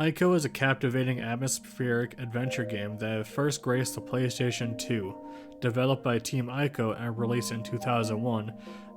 Ico is a captivating atmospheric adventure game that first graced the PlayStation 2. Developed by Team Ico and released in 2001,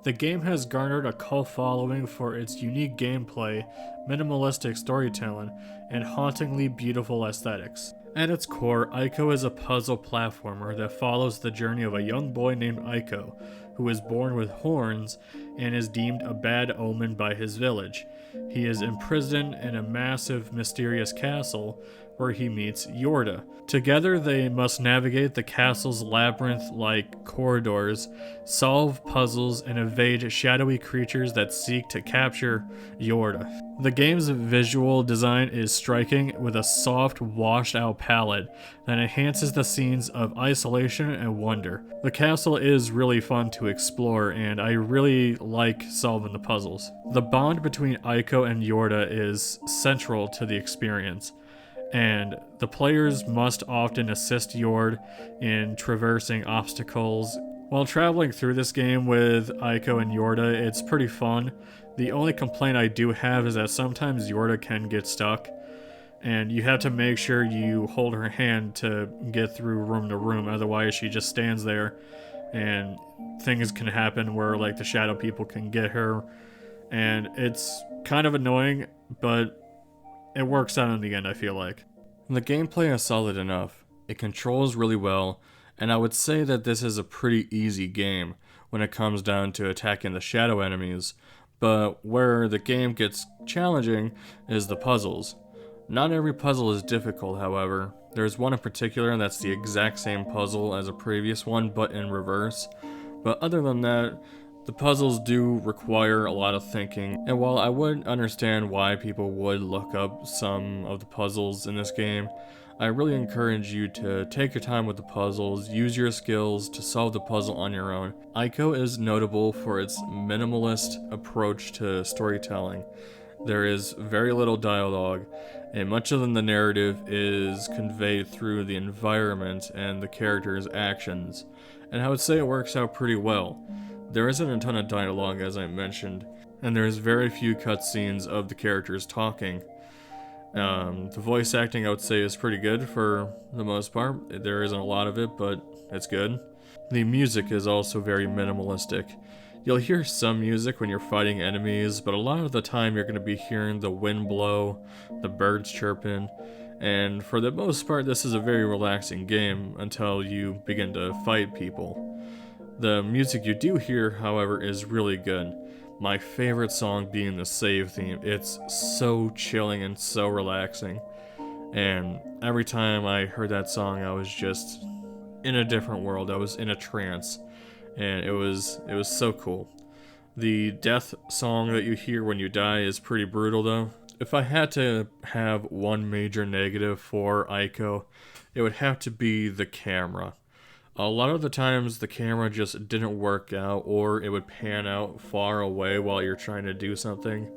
the game has garnered a cult following for its unique gameplay, minimalistic storytelling, and hauntingly beautiful aesthetics. At its core, Ico is a puzzle platformer that follows the journey of a young boy named Ico, who is born with horns and is deemed a bad omen by his village. He is imprisoned in a massive, mysterious castle where he meets Yorda. Together, they must navigate the castle's labyrinth-like corridors, solve puzzles, and evade shadowy creatures that seek to capture Yorda. The game's visual design is striking, with a soft, washed-out palette that enhances the scenes of isolation and wonder. The castle is really fun to explore, and I really like solving the puzzles. The bond between Ico and Yorda is central to the experience, and the players must often assist Yord in traversing obstacles. While traveling through this game with Ico and Yorda, it's pretty fun. The only complaint I do have is that sometimes Yorda can get stuck, and you have to make sure you hold her hand to get through room to room, otherwise she just stands there and things can happen where like the shadow people can get her, and it's kind of annoying, but it works out in the end, I feel like. The gameplay is solid enough, it controls really well, and I would say that this is a pretty easy game when it comes down to attacking the shadow enemies, but where the game gets challenging is the puzzles. Not every puzzle is difficult, however. There's one in particular that's the exact same puzzle as a previous one, but in reverse. But other than that, the puzzles do require a lot of thinking, and while I would understand why people would look up some of the puzzles in this game, I really encourage you to take your time with the puzzles, use your skills to solve the puzzle on your own. Ico is notable for its minimalist approach to storytelling. There is very little dialogue, and much of the narrative is conveyed through the environment and the characters' actions, and I would say it works out pretty well. There isn't a ton of dialogue, as I mentioned, and there's very few cutscenes of the characters talking. The voice acting, I would say, is pretty good for the most part. There isn't a lot of it, but it's good. The music is also very minimalistic. You'll hear some music when you're fighting enemies, but a lot of the time you're going to be hearing the wind blow, the birds chirping, and for the most part this is a very relaxing game until you begin to fight people. The music you do hear, however, is really good. My favorite song being the save theme. It's so chilling and so relaxing. And every time I heard that song, I was just in a different world. I was in a trance. And it was so cool. The death song that you hear when you die is pretty brutal though. If I had to have one major negative for Ico, it would have to be the camera. A lot of the times the camera just didn't work out, or it would pan out far away while you're trying to do something.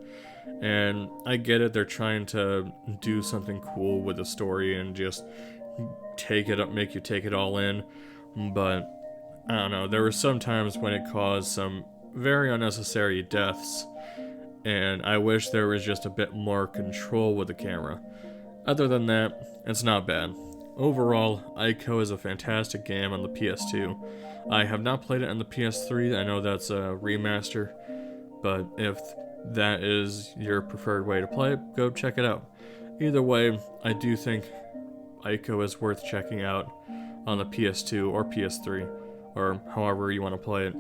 And I get it, they're trying to do something cool with the story and just take it up, make you take it all in. But I don't know, there were some times when it caused some very unnecessary deaths, and I wish there was just a bit more control with the camera. Other than that, it's not bad. Overall, Ico is a fantastic game on the PS2. I have not played it on the PS3, I know that's a remaster, but if that is your preferred way to play it, go check it out. Either way, I do think Ico is worth checking out on the PS2 or PS3, or however you want to play it.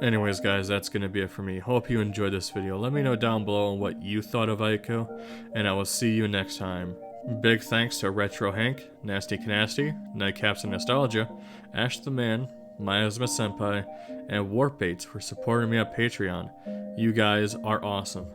Anyways guys, that's going to be it for me. Hope you enjoyed this video. Let me know down below on what you thought of Ico, and I will see you next time. Big thanks to Retro Hank, Nasty Canasty, Nightcaps and Nostalgia, Ash the Man, Miasma Senpai, and Warpbaits for supporting me on Patreon. You guys are awesome.